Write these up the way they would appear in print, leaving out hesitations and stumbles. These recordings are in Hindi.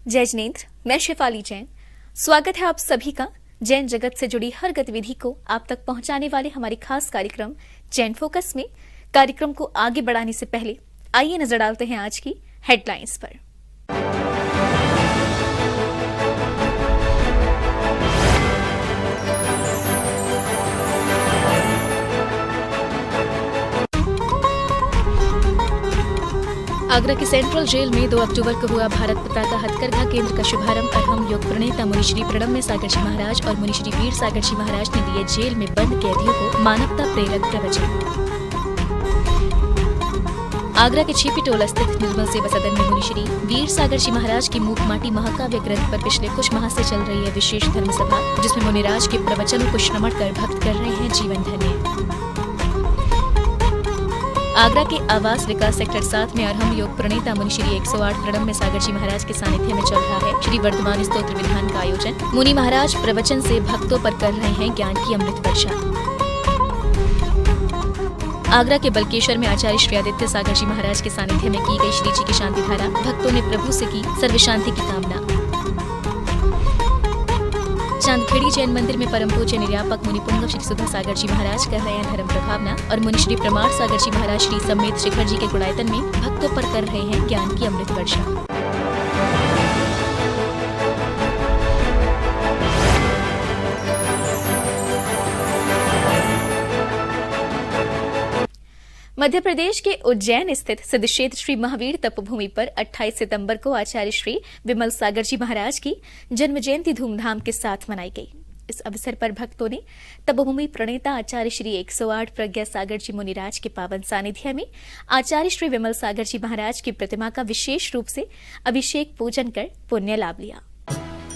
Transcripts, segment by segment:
जय जिनेंद्र, मैं शेफाली जैन। स्वागत है आप सभी का जैन जगत से जुड़ी हर गतिविधि को आप तक पहुंचाने वाले हमारे खास कार्यक्रम जैन फोकस में। कार्यक्रम को आगे बढ़ाने से पहले आइए नजर डालते हैं आज की हेडलाइंस पर। आगरा के सेंट्रल जेल में 2 अक्टूबर को हुआ भारत पताका हथकरघा केंद्र का शुभारंभ। अरहम योग प्रणेता मुनिश्री प्रणम्य सागर जी महाराज और मुनिश्री वीर सागर जी महाराज ने दिए जेल में बंद कैदियों को मानवता प्रेरक प्रवचन। आगरा के छिपीटोला स्थित निर्मल सेवा सदन में मुनिश्री वीर सागर जी महाराज की मूक माटी महाकाव्य ग्रंथ पर पिछले कुछ माह से चल रही है विशेष धर्म सभा, जिसमें मुनिराज के प्रवचनों को श्रवण कर भक्त कर रहे हैं जीवन धन्य। आगरा के आवास विकास सेक्टर 7 में अरहम योग प्रणेता मुनिश्री 108 प्रणम्य सागर जी महाराज के सानिध्य में चल रहा है श्री वर्धमान स्तोत्र विधान का आयोजन। मुनि महाराज प्रवचन से भक्तों पर कर रहे हैं ज्ञान की अमृत वर्षा। आगरा के बलकेश्वर में आचार्य श्री आदित्य सागर जी महाराज के सानिध्य में की गई श्री जी की शांति धारा। भक्तों ने प्रभु से की सर्व शांति की कामना। चांदखेड़ी जैन मंदिर में परम पूज्य निर्यापक मुनि पुंगव श्री सुधा सागर जी महाराज कर रहे हैं धर्म प्रभावना और मुनि श्री प्रमाण सागर जी महाराज श्री समेत शिखर जी के गुणायतन में भक्तों पर कर रहे हैं ज्ञान की अमृत वर्षा। मध्य प्रदेश के उज्जैन स्थित सिद्ध क्षेत्र श्री महावीर तपोभूमि पर 28 सितंबर को आचार्य श्री विमल सागर जी महाराज की जन्म जयंती धूमधाम के साथ मनाई गई। इस अवसर पर भक्तों ने तपोभूमि प्रणेता आचार्य श्री 108 प्रज्ञा सागर जी मुनिराज के पावन सानिध्य में आचार्य श्री विमल सागर जी महाराज की प्रतिमा का विशेष रूप से अभिषेक पूजन कर पुण्य लाभ लिया।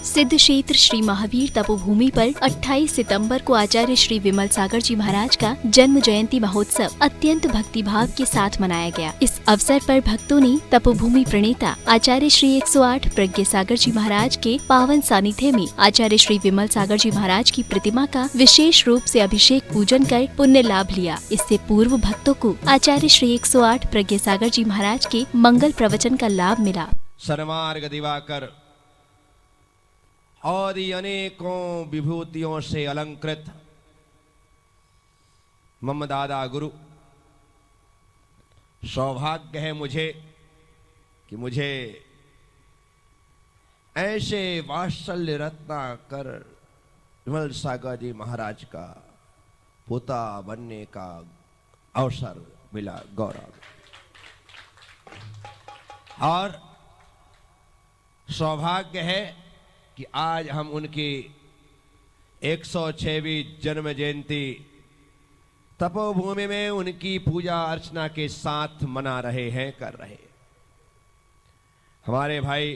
सिद्ध क्षेत्र श्री महावीर तपोभूमि पर 28 सितंबर को आचार्य श्री विमल सागर जी महाराज का जन्म जयंती महोत्सव अत्यंत भक्तिभाव के साथ मनाया गया। इस अवसर पर भक्तों ने तपोभूमि प्रणेता आचार्य श्री 108 प्रज्ञा सागर जी महाराज के पावन सानिध्य में आचार्य श्री विमल सागर जी महाराज की प्रतिमा का विशेष रूप से अभिषेक पूजन कर पुण्य लाभ लिया। इससे पूर्व भक्तों को आचार्य श्री 108 प्रज्ञा सागर जी महाराज के मंगल प्रवचन का लाभ मिला। सर्वमार्ग दिवाकर और अनेकों विभूतियों से अलंकृत मम दादा गुरु, सौभाग्य है मुझे कि मुझे ऐसे वात्सल्य रत्नाकर विमल सागर जी महाराज का पोता बनने का अवसर मिला। गौरव और सौभाग्य है कि आज हम उनकी 106वीं जन्म जयंती तपोभूमि में उनकी पूजा अर्चना के साथ मना रहे हैं, कर रहे हैं। हमारे भाई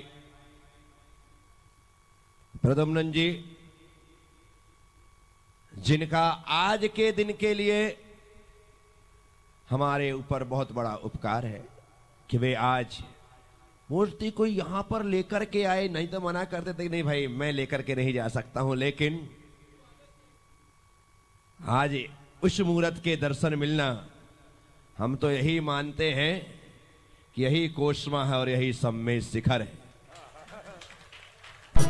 प्रद्युम्न जी, जिनका आज के दिन के लिए हमारे ऊपर बहुत बड़ा उपकार है कि वे आज मूर्ति को यहां पर लेकर के आए। नहीं तो मना करते थे नहीं भाई मैं लेकर के नहीं जा सकता हूं, लेकिन आज उस मूर्त के दर्शन मिलना, हम तो यही मानते हैं कि यही कोस्मा है और यही सम्मेद शिखर है।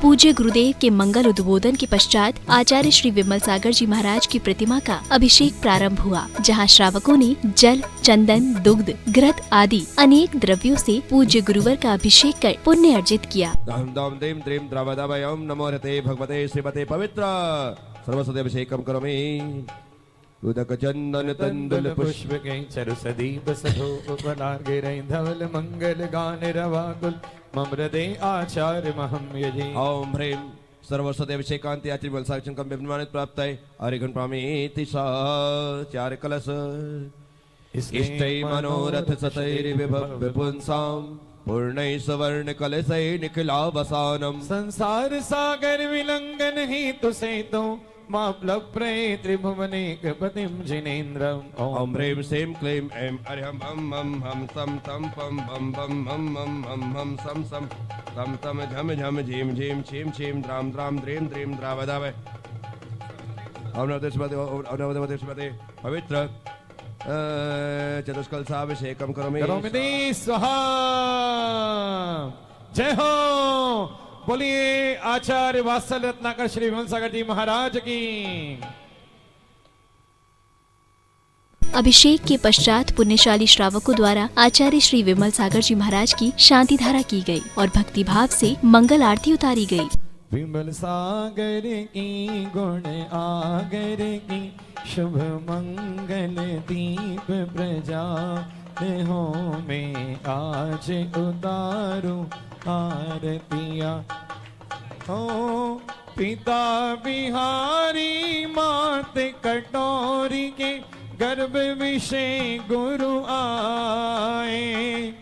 पूज्य गुरुदेव के मंगल उद्बोधन के पश्चात आचार्य श्री विमल सागर जी महाराज की प्रतिमा का अभिषेक प्रारंभ हुआ, जहां श्रावकों ने जल, चंदन, दुग्ध, घृत आदि अनेक द्रव्यों से पूज्य गुरुवर का अभिषेक कर पुण्य अर्जित किया। नमो रते भगवते श्रीमते पवित्र सर्वसदेभिषेकं करोमि। उदक चंदन तंदुल पुष्प चरु सदीप सधोपलार्गे धवल मंगल गान रवाकुल ममृदे आचार्य महम यजे। ओम ह्रीं सर्वसदेभिषेकांति आचार्य विमल सागर कम विमानित प्राप्त है अरिघन प्रामेति चार कलश इष्टै मनोरथ सतैर विभव विपुंसाम पूर्णै सवर्ण कलशै निखिलावसानम। संसार सागर विलंघन हेतु सेतु माप्लव प्रये त्रिभुवनेक पतिम जिनेन्द्रम। ओम ह्रीं श्रीं क्लीं ऐं अरिहं हम हम हम सम तम पम बम बम हम हम हम हम सम सम तम तम झम झम झीम झीम छीम छीम द्राम द्राम द्रीं द्रीं द्रावदावै। ओम नमो देवते पवित्र चतुष्कलशाभिषेकं करोमि। स्वाहा जय हो। बोलिए आचार्य वात्सल रत्नाकर श्री विमल सागर जी महाराज की। अभिषेक के पश्चात पुण्यशाली श्रावकों द्वारा आचार्य श्री विमल सागर जी महाराज की शांति धारा की गई और भक्ति भाव से मंगल आरती उतारी गई। विमल सागर की गुण आगर की शुभ मंगल दीप प्रज्वाल हो मैं आज उतारूं आरतिया हो। पिता बिहारी मात कटोरी के गर्भ विषय गुरु आए।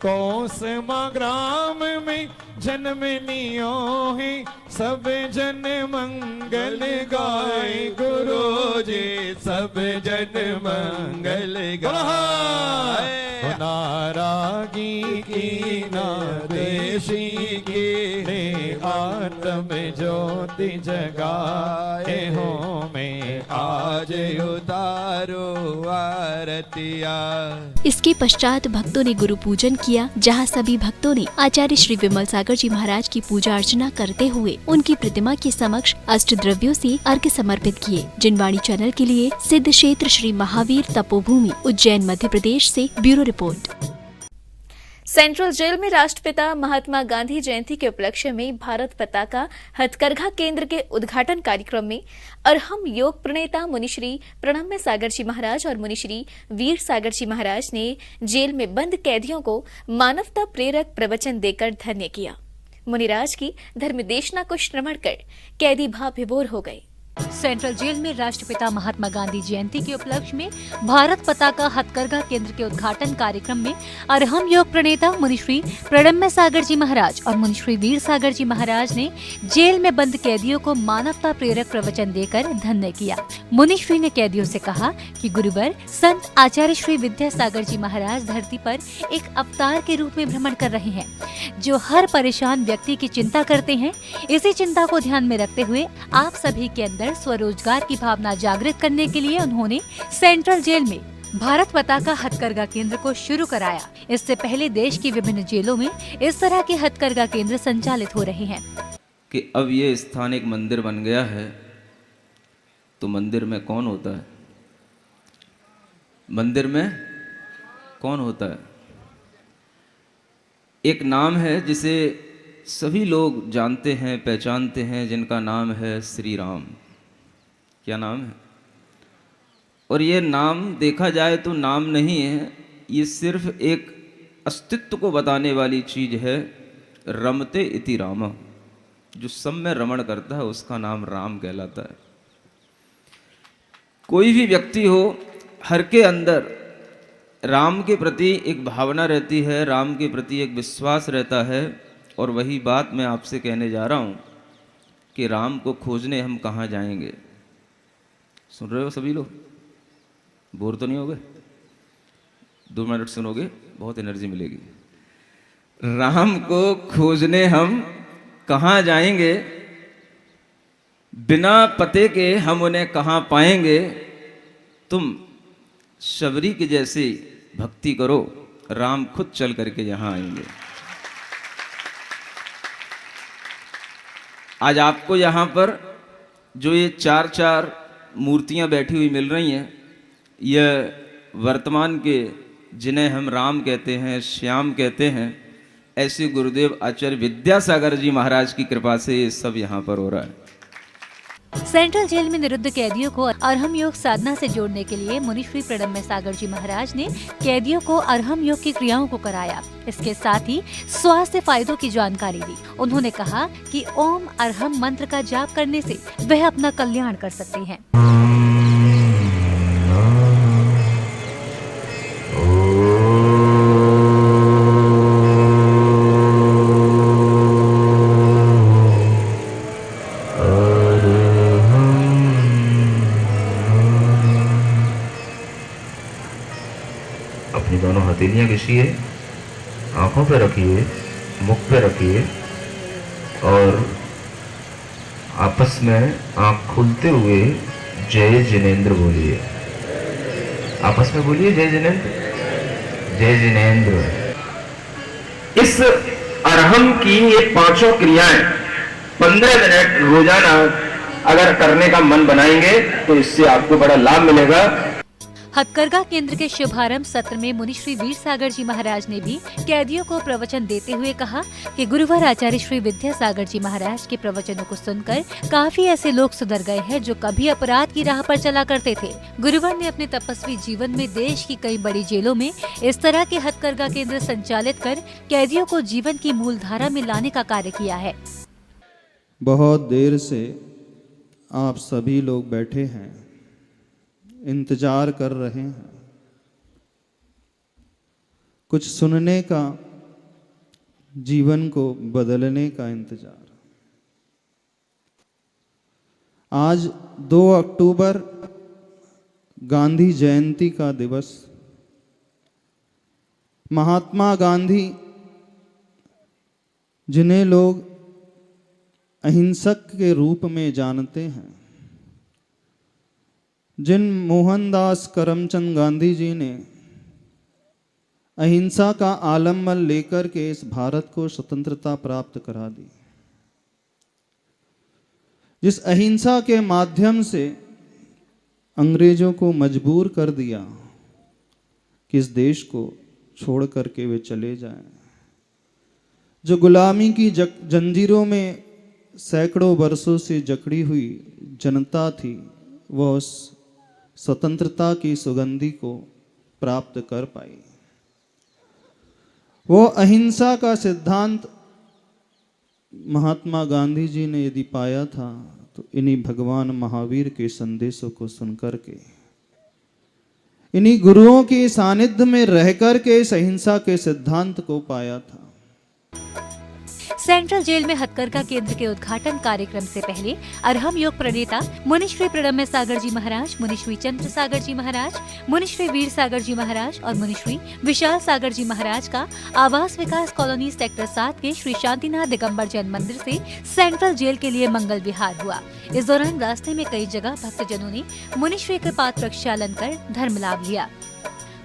कोसमा ग्राम में जन्म लियो है सब जन मंगल गाए। गुरु जी सब जन मंगल गाए। नारागी की नादेशी की आत्म ज्योति जगाए हो मैं आज उतारो आरतिया। इसके पश्चात भक्तों ने गुरु पूजन किया, जहां सभी भक्तों ने आचार्य श्री विमल सागर जी महाराज की पूजा अर्चना करते हुए उनकी प्रतिमा के समक्ष अष्ट द्रव्यों से अर्घ्य समर्पित किए। जिनवाणी चैनल के लिए सिद्ध क्षेत्र श्री महावीर तपोभूमि उज्जैन मध्य प्रदेश से ब्यूरो रिपोर्ट। सेंट्रल जेल में राष्ट्रपिता महात्मा गांधी जयंती के उपलक्ष्य में भारत पताका हथकरघा केंद्र के उद्घाटन कार्यक्रम में अरहम योग प्रणेता मुनिश्री प्रणम्य सागर जी महाराज और मुनिश्री वीर सागर जी महाराज ने जेल में बंद कैदियों को मानवता प्रेरक प्रवचन देकर धन्य किया। मुनिराज की धर्मदेशना को श्रवण कर कैदी भाव विभोर हो गए। सेंट्रल जेल में राष्ट्रपिता महात्मा गांधी जयंती के उपलक्ष्य में भारत पताका हथकरघा केंद्र के उद्घाटन कार्यक्रम में अरहम योग प्रणेता मुनिश्री प्रणम्य सागर जी महाराज और मुनिश्री वीर सागर जी महाराज ने जेल में बंद कैदियों को मानवता प्रेरक प्रवचन देकर धन्य किया। मुनिश्री ने कैदियों से कहा कि गुरुवर संत आचार्य श्री विद्यासागर जी महाराज धरती पर एक अवतार के रूप में भ्रमण कर रहे हैं, जो हर परेशान व्यक्ति की चिंता करते हैं। इसी चिंता को ध्यान में रखते हुए आप सभी के अंदर स्वरोजगार की भावना जागृत करने के लिए उन्होंने सेंट्रल जेल में भारत पताका हथकरघा केंद्र को शुरू कराया। इससे पहले देश की विभिन्न जेलों में इस तरह के हथकरघा केंद्र संचालित हो रहे हैं। कि अब ये स्थान एक मंदिर बन गया है, तो मंदिर में कौन होता है? मंदिर में कौन होता है? एक नाम है जिसे सभी लोग जानते हैं, पहचानते हैं, जिनका नाम है श्री राम। क्या नाम है? और ये नाम देखा जाए तो नाम नहीं है, ये सिर्फ एक अस्तित्व को बताने वाली चीज है। रमते इति राम, जो सब में रमण करता है उसका नाम राम कहलाता है। कोई भी व्यक्ति हो, हर के अंदर राम के प्रति एक भावना रहती है, राम के प्रति एक विश्वास रहता है। और वही बात मैं आपसे कहने जा रहा हूँ कि राम को खोजने हम कहाँ जाएंगे। सुन रहे हो सभी लोग? बोर तो नहीं हो गए? 2 मिनट सुनोगे, बहुत एनर्जी मिलेगी। राम को खोजने हम कहाँ जाएंगे? बिना पते के हम उन्हें कहाँ पाएंगे? तुम शबरी के जैसी भक्ति करो, राम खुद चल करके यहाँ आएंगे। आज आपको यहाँ पर जो ये 4 मूर्तियाँ बैठी हुई मिल रही हैं, यह वर्तमान के जिन्हें हम राम कहते हैं, श्याम कहते हैं, ऐसे गुरुदेव आचार्य विद्यासागर जी महाराज की कृपा से ये सब यहाँ पर हो रहा है। सेंट्रल जेल में निरुद्ध कैदियों को अरहम योग साधना से जोड़ने के लिए मुनिश्री प्रणम्य सागर जी महाराज ने कैदियों को अरहम योग की क्रियाओं को कराया। इसके साथ ही स्वास्थ्य फायदों की जानकारी दी। उन्होंने कहा कि ओम अरहम मंत्र का जाप करने से वह अपना कल्याण कर सकते हैं। अपनी दोनों हथेलियां घिसिए, आंखों पे रखिए, मुख पे रखिए और आपस में आंख खुलते हुए जय जिनेंद्र बोलिए। आपस में बोलिए जय जिनेंद्र, जय जिनेंद्र। इस अरहम की ये पांचों क्रियाएं 15 मिनट रोजाना अगर करने का मन बनाएंगे तो इससे आपको बड़ा लाभ मिलेगा। हथकरघा केंद्र के शुभारंभ सत्र में मुनि श्री वीर सागर जी महाराज ने भी कैदियों को प्रवचन देते हुए कहा कि गुरुवार आचार्य श्री विद्यासागर जी महाराज के प्रवचनों को सुनकर काफी ऐसे लोग सुधर गए हैं जो कभी अपराध की राह पर चला करते थे। गुरुवार ने अपने तपस्वी जीवन में देश की कई बड़ी जेलों में इस तरह के हथकरघा केंद्र संचालित कर कैदियों को जीवन की मूल धारा में लाने का कार्य किया है। बहुत देर से आप सभी लोग बैठे हैं, इंतजार कर रहे हैं कुछ सुनने का, जीवन को बदलने का इंतजार। आज 2 अक्टूबर गांधी जयंती का दिवस। महात्मा गांधी, जिन्हें लोग अहिंसक के रूप में जानते हैं, जिन मोहनदास करमचंद गांधी जी ने अहिंसा का आलम्बन लेकर के इस भारत को स्वतंत्रता प्राप्त करा दी, जिस अहिंसा के माध्यम से अंग्रेजों को मजबूर कर दिया कि इस देश को छोड़ करके वे चले जाएं, जो गुलामी की जंजीरों में सैकड़ों वर्षों से जकड़ी हुई जनता थी, वह उस स्वतंत्रता की सुगंधी को प्राप्त कर पाई। वो अहिंसा का सिद्धांत महात्मा गांधी जी ने यदि पाया था तो इन्हीं भगवान महावीर के संदेशों को सुनकर के, इन्हीं गुरुओं के सानिध्य में रहकर के इस अहिंसा के सिद्धांत को पाया था। सेंट्रल जेल में हथकरघा केंद्र के उद्घाटन कार्यक्रम से पहले अरहम योग प्रणेता मुनि श्री प्रणम्य सागर जी महाराज, मुनि श्री चंद्र सागर जी महाराज, मुनि श्री वीर सागर जी महाराज और मुनि श्री विशाल सागर जी महाराज का आवास विकास कॉलोनी सेक्टर 7 के श्री शांतिनाथ दिगंबर जैन मंदिर से सेंट्रल जेल के लिए मंगल विहार हुआ। इस दौरान रास्ते में कई जगह भक्तजनों ने मुनि श्री के पाद प्रक्षालन कर धर्म लाभ लिया।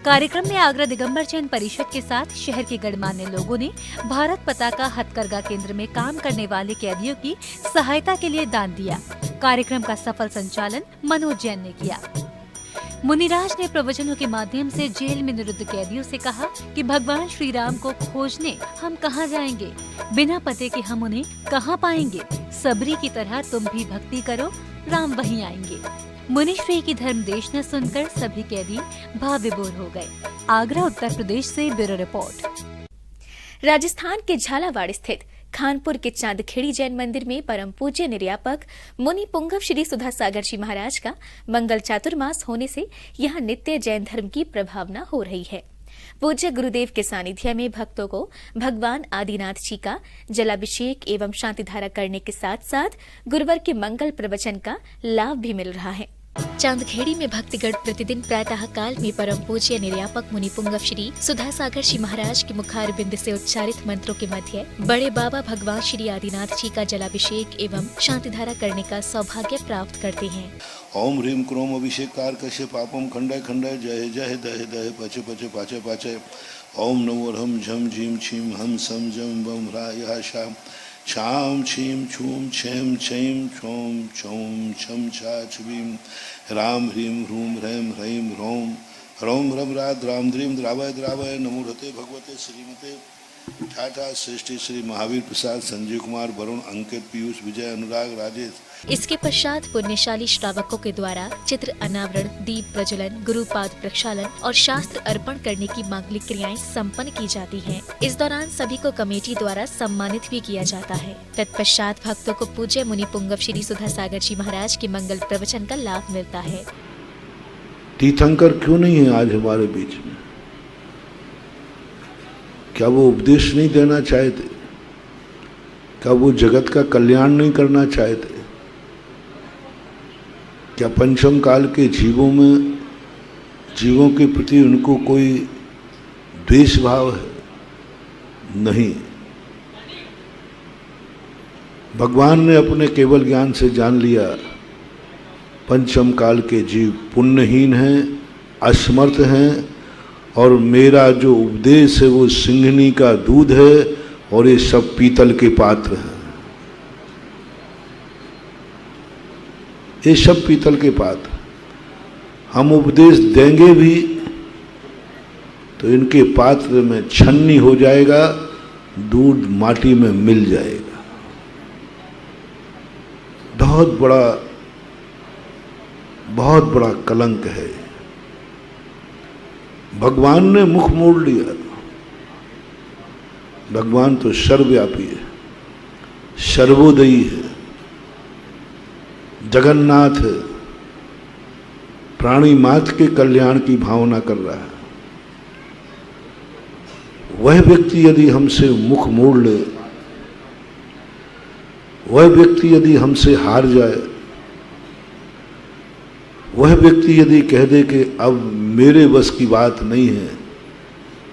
कार्यक्रम में आगरा दिगंबर जैन परिषद के साथ शहर के गणमान्य लोगों ने भारत पताका हथकरघा केंद्र में काम करने वाले कैदियों की सहायता के लिए दान दिया। कार्यक्रम का सफल संचालन मनोज जैन ने किया। मुनिराज ने प्रवचनों के माध्यम से जेल में निरुद्ध कैदियों से कहा कि भगवान श्री राम को खोजने हम कहाँ जाएंगे, बिना पते के हम उन्हें कहाँ पाएंगे। सबरी की तरह तुम भी भक्ति करो, राम वहीं आएंगे। मुनिश्री की धर्म देश न सुनकर सभी कैदी भाव विभोर हो गए। आगरा उत्तर प्रदेश से ब्यूरो रिपोर्ट। राजस्थान के झालावाड़ स्थित खानपुर के चांदखेड़ी जैन मंदिर में परम पूज्य निर्यापक मुनि पुंगव श्री सुधा सागर जी महाराज का मंगल चातुर्मास होने से यहाँ नित्य जैन धर्म की प्रभावना हो रही है। पूज्य गुरुदेव के सानिध्य में भक्तों को भगवान आदिनाथ जी का जलाभिषेक एवं शांति धारा करने के साथ साथ गुरुवार के मंगल प्रवचन का लाभ भी मिल रहा है। चांदखेड़ी में भक्तगण प्रतिदिन प्रातः काल में परम पूज्य निर्यापक मुनि पुंगव श्री सुधा सागर जी महाराज के मुखार बिंद से उच्चारित मंत्रों के मध्य बड़े बाबा भगवान श्री आदिनाथ जी का जलाभिषेक एवं शांति धारा करने का सौभाग्य प्राप्त करते हैं। ओम ह्रीम क्रोम अभिषेकार कश्य पापम खंडय खंडय जय जय दह दह पचे पचे पाचे पाचे। ओम नमो हम झम झीम छीम हम सम जम बम रा शाम छाम छीम छूम छेम छेम छोम छोम छम छा छबीम राम ह्रीम ह्रूम ह्रैम ह्रैम ह्रोम ह्रोम ह्रम राध राम द्रीम द्रावय द्रावय नमो रते भगवते श्रीमते ठाठा श्रेष्ठी श्री महावीर प्रसाद संजय कुमार वरुण अंकित पीयूष विजय अनुराग राजेश। इसके पश्चात पुण्यशाली श्रावकों के द्वारा चित्र अनावरण, दीप प्रज्वलन, गुरुपाद प्रक्षालन और शास्त्र अर्पण करने की मांगलिक क्रियाएं संपन्न की जाती हैं। इस दौरान सभी को कमेटी द्वारा सम्मानित भी किया जाता है। तत्पश्चात भक्तों को पूज्य मुनि पुंगव श्री सुधा सागर जी महाराज के मंगल प्रवचन का लाभ मिलता है। तीर्थंकर क्यों नहीं है आज हमारे बीच में? क्या वो उपदेश नहीं देना चाहते? क्या वो जगत का कल्याण नहीं करना चाहते? क्या पंचम काल के जीवों के प्रति उनको कोई द्वेष भाव है? नहीं। भगवान ने अपने केवल ज्ञान से जान लिया पंचम काल के जीव पुण्यहीन हैं, असमर्थ हैं और मेरा जो उपदेश है वो सिंघनी का दूध है और ये सब पीतल के पात्र हैं, ये सब पीतल के पात्र। हम उपदेश देंगे भी तो इनके पात्र में छन्नी हो जाएगा, दूध माटी में मिल जाएगा। बहुत बड़ा कलंक है। भगवान ने मुख मोड़ लिया। भगवान तो सर्वव्यापी है, सर्वोदयी है, जगन्नाथ है, प्राणी मात्र के कल्याण की भावना कर रहा है। वह व्यक्ति यदि हमसे मुख मोड़ ले, वह व्यक्ति यदि हमसे हार जाए, वह व्यक्ति यदि कह दे कि अब मेरे बस की बात नहीं है,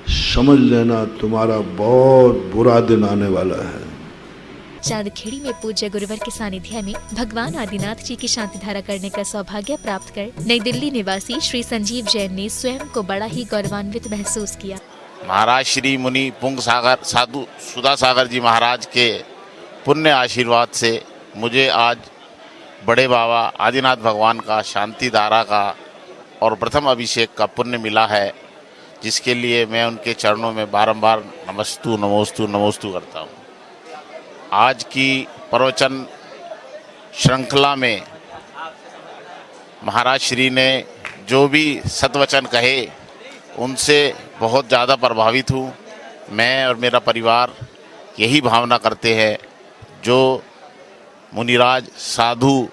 समझ लेना तुम्हारा बहुत बुरा दिन आने वाला है। चांदखेड़ी में पूज्य गुरुवर के सानिध्य में भगवान आदिनाथ जी की शांति धारा करने का सौभाग्य प्राप्त कर नई दिल्ली निवासी श्री संजीव जैन ने स्वयं को बड़ा ही गौरवान्वित महसूस किया। महाराज श्री मुनि पुंग सागर साधु सुधा सागर जी महाराज के पुण्य आशीर्वाद से मुझे आज बड़े बाबा आदिनाथ भगवान का शांति धारा का और प्रथम अभिषेक का पुण्य मिला है, जिसके लिए मैं उनके चरणों में बारंबार नमस्तु नमोस्तु नमोस्तु करता हूँ। आज की प्रवचन श्रृंखला में महाराज श्री ने जो भी सत्वचन कहे उनसे बहुत ज़्यादा प्रभावित हूँ। मैं और मेरा परिवार यही भावना करते हैं, जो मुनिराज साधु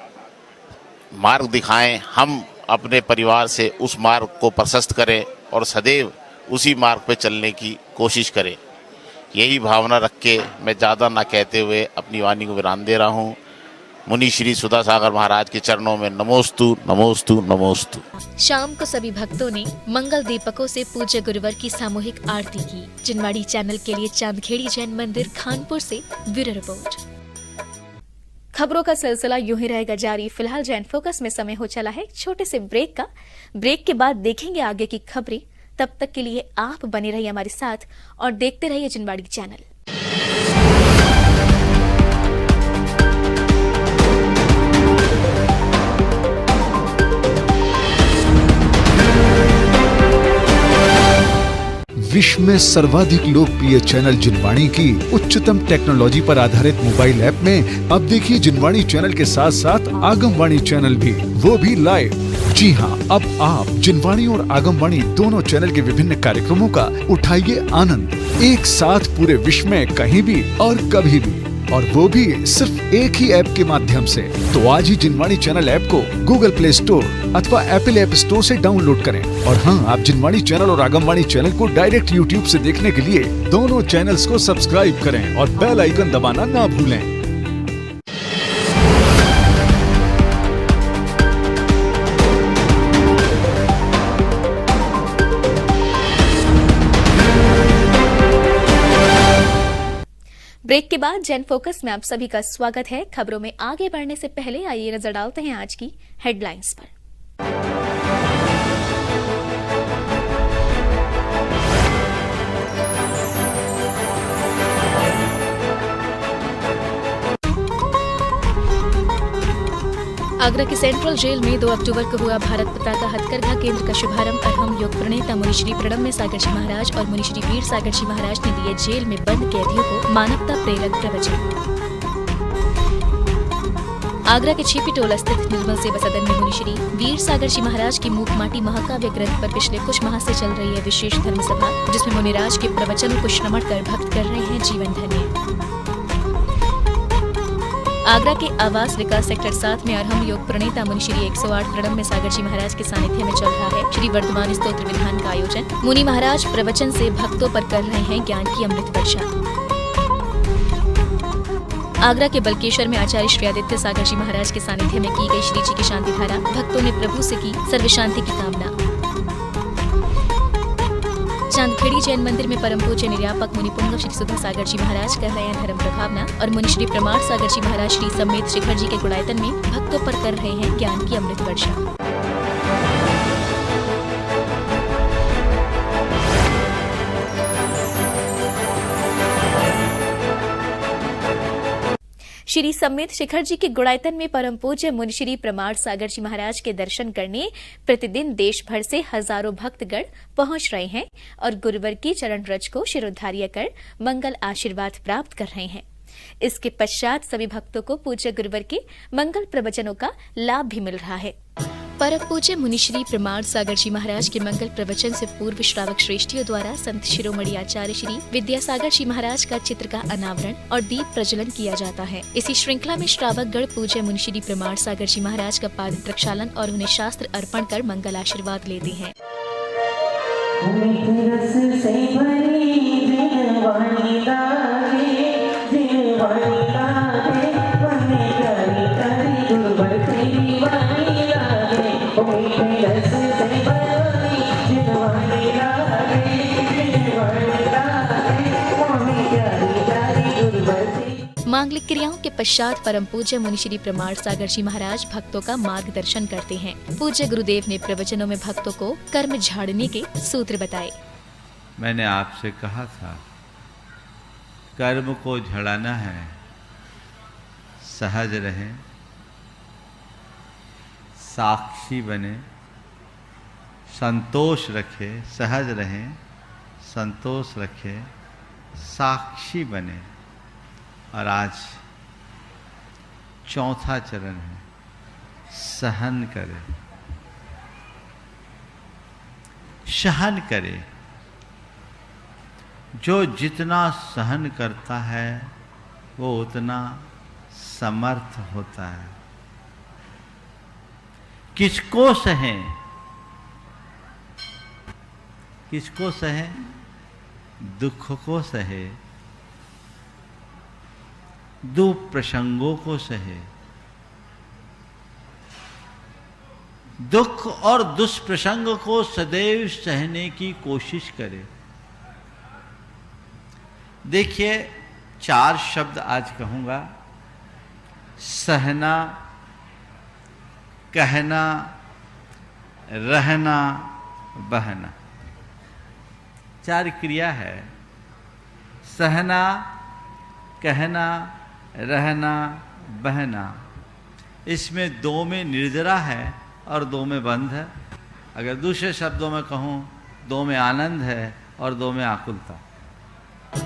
मार्ग दिखाएं, हम अपने परिवार से उस मार्ग को प्रशस्त करें और सदैव उसी मार्ग पर चलने की कोशिश करें। यही भावना रख के मैं ज़्यादा ना कहते हुए अपनी वाणी को विराम दे रहा हूँ। मुनि श्री सुधा सागर महाराज के चरणों में नमोस्तु नमोस्तु नमोस्तु। शाम को सभी भक्तों ने मंगल दीपकों से पूज्य गुरुवर की सामूहिक आरती की। जिनवाड़ी चैनल के लिए चांदखेड़ी जैन मंदिर खानपुर से ब्यूरो रिपोर्ट। खबरों का सिलसिला यूं ही रहेगा जारी। फिलहाल जैन फोकस में समय हो चला है एक छोटे से ब्रेक का। ब्रेक के बाद देखेंगे आगे की खबरें। तब तक के लिए आप बने रहिए हमारे साथ और देखते रहिए जिनवाड़ी चैनल। विश्व में सर्वाधिक लोकप्रिय चैनल जिनवाणी की उच्चतम टेक्नोलॉजी पर आधारित मोबाइल ऐप में अब देखिए जिनवाणी चैनल के साथ साथ आगमवाणी चैनल भी, वो भी लाइव। जी हाँ, अब आप जिनवाणी और आगमवाणी दोनों चैनल के विभिन्न कार्यक्रमों का उठाइए आनंद, एक साथ पूरे विश्व में कहीं भी और कभी भी, और वो भी सिर्फ एक ही ऐप के माध्यम से। तो आज ही जिनवाणी चैनल ऐप को गूगल प्ले स्टोर अथवा एप्पल ऐप स्टोर से डाउनलोड करें। और हाँ, आप जिनवाणी चैनल और आगमवाणी चैनल को डायरेक्ट यूट्यूब से देखने के लिए दोनों चैनल्स को सब्सक्राइब करें और बेल आइकन दबाना ना भूलें। ब्रेक के बाद जैन फोकस में आप सभी का स्वागत है। खबरों में आगे बढ़ने से पहले आइए नजर डालते हैं आज की हेडलाइंस पर। आगरा की सेंट्रल जेल में 2 अक्टूबर को हुआ भारत पताका हथकरघा केंद्र का शुभारंभ। अरहम योग प्रणेता मुनिश्री प्रणम्य सागर जी महाराज और मुनिश्री वीर सागर जी महाराज ने दिए जेल में बंद कैदियों को मानवता प्रेरक प्रवचन। आगरा के छीपी टोला स्थित निर्मल सेवा सदन में मुनिश्री वीर सागर जी महाराज की मूक माटी महाकाव्य ग्रंथ पर पिछले कुछ माह से चल रही है विशेष धर्म सभा, जिसमें मुनिराज के प्रवचनों को श्रवण कर भक्त कर रहे हैं जीवन धन्य। आगरा के आवास विकास सेक्टर 7 में अरहम योग प्रणेता मुनिश्री 108 प्रणम्य सागर जी महाराज के सानिध्य में चल रहा है श्री वर्धमान स्तोत्र विधान का आयोजन। मुनि महाराज प्रवचन से भक्तों पर कर रहे हैं ज्ञान की अमृत वर्षा। आगरा के बलकेश्वर में आचार्य श्री आदित्य सागर जी महाराज के सानिध्य में की गई श्री जी की शांति धारा। भक्तों ने प्रभु से की सर्व शांति की कामना। चांदखेड़ी जैन मंदिर में परम पूज्य निर्यापक मुनि पुंग श्री सुधा सागर जी महाराज कर रहे हैं धर्म प्रभावना और मुनि श्री प्रमाण सागर जी महाराज श्री समेत शिखर जी के गुणायतन में भक्तों पर कर रहे हैं ज्ञान की अमृत वर्षा। श्री समेत शिखर जी के गुड़ायतन में परम पूज्य मुनि श्री प्रमाण सागर जी महाराज के दर्शन करने प्रतिदिन देश भर से हजारों भक्तगण पहुंच रहे हैं और गुरुवर की चरण रज को शिरोधार्य कर मंगल आशीर्वाद प्राप्त कर रहे हैं। इसके पश्चात सभी भक्तों को पूज्य गुरुवर के मंगल प्रवचनों का लाभ भी मिल रहा है। परम पूज्य मुनि श्री प्रमाण सागर जी महाराज के मंगल प्रवचन से पूर्व श्रावक श्रेष्ठियों द्वारा संत शिरोमणि आचार्य श्री विद्यासागर जी महाराज का चित्र का अनावरण और दीप प्रज्वलन किया जाता है। इसी श्रृंखला में श्रावक गण पूज्य मुनि श्री प्रमाण सागर जी महाराज का पाद प्रक्षालन और उन्हें शास्त्र अर्पण कर मंगल आशीर्वाद लेते हैं। मांगलिक क्रियाओं के पश्चात परम पूज्य मुनि श्री प्रमाण सागर जी महाराज भक्तों का मार्गदर्शन करते हैं। पूज्य गुरुदेव ने प्रवचनों में भक्तों को कर्म झाड़ने के सूत्र बताए। मैंने आपसे कहा था कर्म को झड़ाना है, सहज रहे, साक्षी बने, संतोष रखे, सहज रहे, संतोष रखे, साक्षी बने। और आज चौथा चरण है, सहन करे, सहन करे। जो जितना सहन करता है वो उतना समर्थ होता है। किसको सहें? किसको सहे? दुख को सहे, दुप्रसंगों को सहे। दुख और दुष्प्रसंग को सदैव सहने की कोशिश करे। देखिए 4 शब्द आज कहूंगा, सहना, कहना, रहना, बहना। 4 क्रिया है, सहना, कहना, रहना, बहना। इसमें 2 में निर्जरा है और 2 में बंध है। अगर दूसरे शब्दों में कहूँ, 2 में आनंद है और 2 में आकुलता।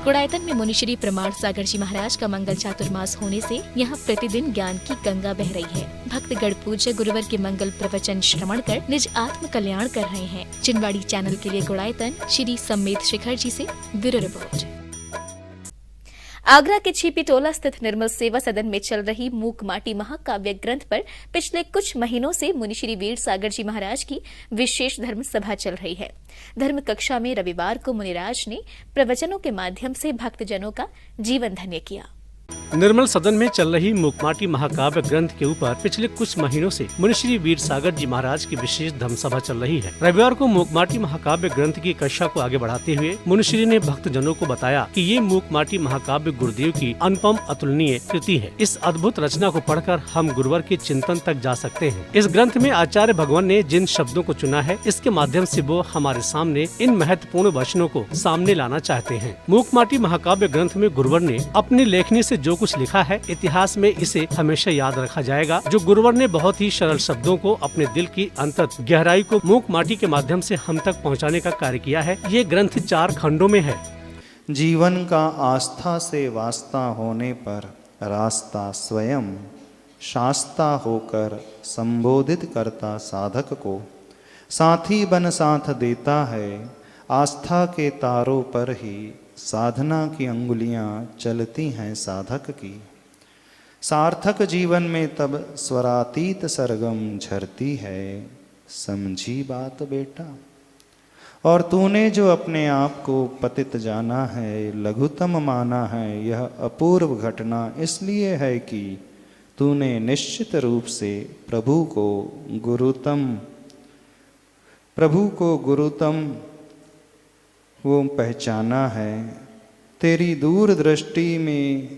गुड़ायतन में मुनि श्री प्रमाण सागर जी महाराज का मंगल चातुर्मास होने से यहाँ प्रतिदिन ज्ञान की गंगा बह रही है। भक्तगण पूज्य गुरुवर के मंगल प्रवचन श्रवण कर निज आत्म कल्याण कर रहे हैं। जिनवाड़ी चैनल के लिए गुड़ायतन श्री समेत शिखर जी से ब्यूरो रिपोर्ट। आगरा के छिपी टोला स्थित निर्मल सेवा सदन में चल रही मूक माटी महाकाव्य ग्रंथ पर पिछले कुछ महीनों से मुनि श्री वीर सागर जी महाराज की विशेष धर्म सभा चल रही है। धर्म कक्षा में रविवार को मुनिराज ने प्रवचनों के माध्यम से भक्तजनों का जीवन धन्य किया। निर्मल सदन में चल रही मूकमाटी महाकाव्य ग्रंथ के ऊपर पिछले कुछ महीनों से मुनि श्री वीर सागर जी महाराज की विशेष धर्म सभा चल रही है। रविवार को मूकमाटी महाकाव्य ग्रंथ की कक्षा को आगे बढ़ाते हुए मुनि श्री ने भक्तजनों को बताया कि ये मूकमाटी महाकाव्य गुरुदेव की अनुपम अतुलनीय कृति है। इस अद्भुत रचना को पढ़कर हम गुरुवर के चिंतन तक जा सकते हैं। इस ग्रंथ में आचार्य भगवान ने जिन शब्दों को चुना है, इसके माध्यम से वो हमारे सामने इन महत्वपूर्ण वचनों को सामने लाना चाहते हैं। मूकमाटी महाकाव्य ग्रंथ में गुरुवर ने अपनी लेखनी से जो कुछ लिखा है, इतिहास में इसे हमेशा याद रखा जाएगा। जो गुरुवर ने बहुत ही सरल शब्दों को अपने दिल की अंतत गहराई को मूक माटी के माध्यम से हम तक पहुंचाने का कार्य किया है। ये ग्रंथ 4 खंडों में है। जीवन का आस्था से वास्ता होने पर रास्ता स्वयं शास्ता होकर संबोधित करता साधक को साथी बन साथ देता है। आस्था के तारों पर ही साधना की अंगुलियां चलती हैं साधक की। सार्थक जीवन में तब स्वरातीत सरगम झरती है, समझी बात बेटा। और तूने जो अपने आप को पतित जाना है, लघुतम माना है, यह अपूर्व घटना इसलिए है कि तूने निश्चित रूप से प्रभु को गुरुतम वो पहचाना है। तेरी दूर दृष्टि में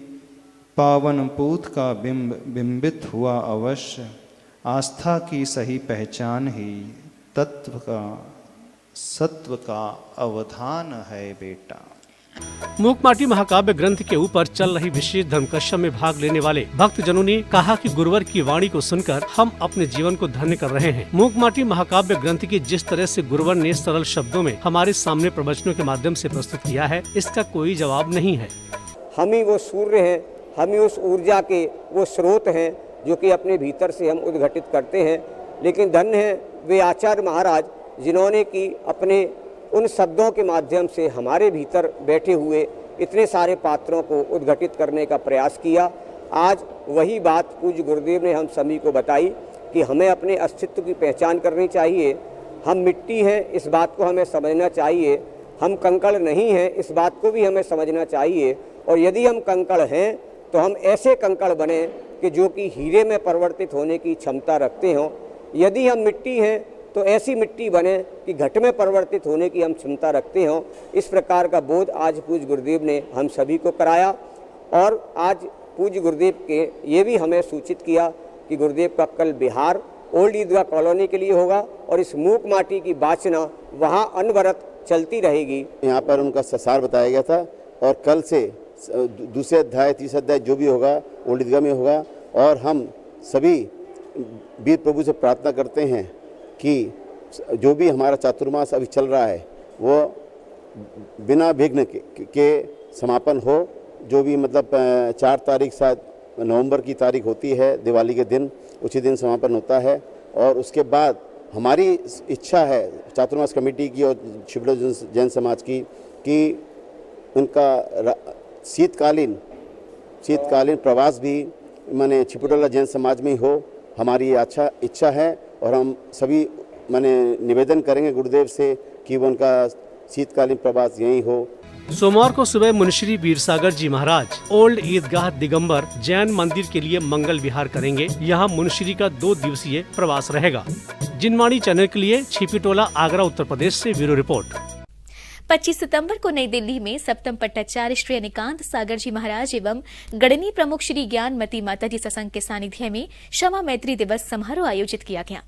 पावन पूत का बिंबित हुआ अवश्य। आस्था की सही पहचान ही सत्व का अवधान है बेटा। मूकमाटी महाकाव्य ग्रंथ के ऊपर चल रही विशेष धर्मकश्यप में भाग लेने वाले भक्तजनों ने कहा कि गुरुवर की वाणी को सुनकर हम अपने जीवन को धन्य कर रहे हैं। मूकमाटी महाकाव्य ग्रंथ की जिस तरह से गुरुवर ने सरल शब्दों में हमारे सामने प्रवचनों के माध्यम से प्रस्तुत किया है, इसका कोई जवाब नहीं है। हम ही वो सूर्य हैं, हम ही उस ऊर्जा के वो स्रोत हैं जो कि अपने भीतर से हम उद्घटित करते हैं। लेकिन धन्य है वे आचार्य महाराज जिन्होंने कि अपने उन शब्दों के माध्यम से हमारे भीतर बैठे हुए इतने सारे पात्रों को उद्घटित करने का प्रयास किया। आज वही बात पूज्य गुरुदेव ने हम सभी को बताई कि हमें अपने अस्तित्व की पहचान करनी चाहिए। हम मिट्टी हैं, इस बात को हमें समझना चाहिए। हम कंकड़ नहीं हैं, इस बात को भी हमें समझना चाहिए। और यदि हम कंकड़ हैं तो हम ऐसे कंकड़ बने कि जो कि हीरे में परिवर्तित होने की क्षमता रखते हों। यदि हम मिट्टी हैं तो ऐसी मिट्टी बने कि घट में परिवर्तित होने की हम क्षमता रखते हों। इस प्रकार का बोध आज पूज्य गुरुदेव ने हम सभी को कराया। और आज पूज्य गुरुदेव के ये भी हमें सूचित किया कि गुरुदेव का कल बिहार ओल्ड ईदगाह कॉलोनी के लिए होगा और इस मूक माटी की वाचना वहाँ अनवरत चलती रहेगी। यहाँ पर उनका संसार बताया गया था और कल से दूसरे अध्याय तीसरे अध्याय जो भी होगा ओल्ड ईदगाह में होगा। और हम सभी वीर प्रभु से प्रार्थना करते हैं कि जो भी हमारा चातुर्मास अभी चल रहा है वो बिना विघ्न के समापन हो। जो भी मतलब 4 तारीख शायद नवंबर की तारीख होती है, दिवाली के दिन, उसी दिन समापन होता है। और उसके बाद हमारी इच्छा है चातुर्मास कमेटी की और शिवलो जैन समाज की कि उनका शीतकालीन प्रवास भी माने छिपुटोला जैन समाज में ही हो। हमारी अच्छा इच्छा है और हम सभी माने निवेदन करेंगे गुरुदेव से कि वो उनका शीतकालीन प्रवास यही हो। सोमवार को सुबह मुनिश्री वीरसागर जी महाराज ओल्ड ईदगाह दिगंबर जैन मंदिर के लिए मंगल विहार करेंगे। यहाँ मुनिश्री का 2 दिवसीय प्रवास रहेगा। जिनवाणी चैनल के लिए छिपिटोला आगरा उत्तर प्रदेश से ब्यूरो रिपोर्ट। 25 सितंबर को नई दिल्ली में सप्तम पट्टाचार्य श्री अनिकांत सागर जी महाराज एवं गणनी प्रमुख श्री ज्ञानमती माताजी सत्संग के सानिध्य में क्षमा मैत्री दिवस समारोह आयोजित किया गया।